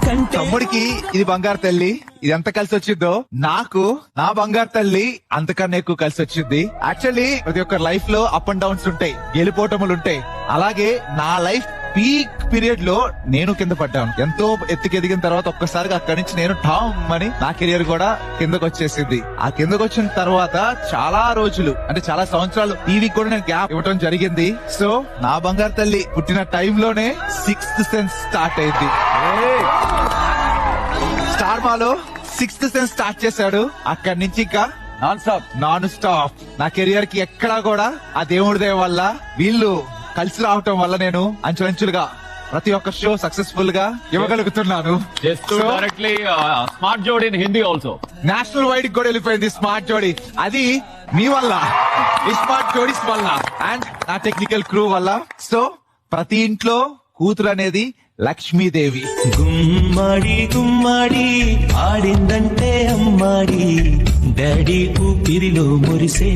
తమ్ముడికి ఇది బంగారు తల్లి, ఇది ఎంత కలిసి వచ్చిందో నాకు నా బంగారు తల్లి అంతకన్నా ఎక్కువ కలిసి వచ్చింది. యాక్చువల్లీ ప్రతి ఒక్క లైఫ్ లో అప్ అండ్ డౌన్స్ ఉంటాయి, గెలిపోవటములు ఉంటాయి. అలాగే నా లైఫ్ పీక్ పీరియడ్ లో నేను కింద పడ్డాను. ఎంతో ఎత్తుకి ఎదిగిన తర్వాత ఒక్కసారిగా అక్కడి నుంచి నేను టామ్ అని నా కెరియర్ కూడా కిందకు వచ్చేసింది. ఆ కిందకు వచ్చిన తర్వాత చాలా రోజులు అంటే చాలా సంవత్సరాలు టీవీకి కూడా నేను గ్యాప్ ఇవ్వడం జరిగింది. సో నా బంగారు తల్లి పుట్టిన టైంలోనే 6th సెన్స్ స్టార్ట్ అయింది. స్టార్ మాలో 6th సెన్స్ స్టార్ట్ చేశాడు. అక్కడి నుంచి ఇంకా నాన్ స్టాప్ నా కెరియర్ కి ఎక్కడా కూడా ఆ దేవుడి దయ వల్ల వీళ్ళు కలిసి రావటం వల్ల నేను అంచులంచులుగా ప్రతి ఒక్క షో సక్సెస్ఫుల్ గా ఇవ్వగలుగుతున్నాను. స్మార్ట్ జోడీ in Hindi also national wide కూడా వెళ్ళిపోయింది స్మార్ట్ జోడీ. అది మీ వల్ల, ఈ స్మార్ట్ జోడీస్ వల్ల అండ్ నా టెక్నికల్ క్రూ వల్ల. సో ప్రతి ఇంట్లో కూతురు అనేది లక్ష్మీదేవి. గుమ్మడి గుమ్మడి ఆడిందంటే అమ్మాడి డాడీ ఊపిరిలో మురిసే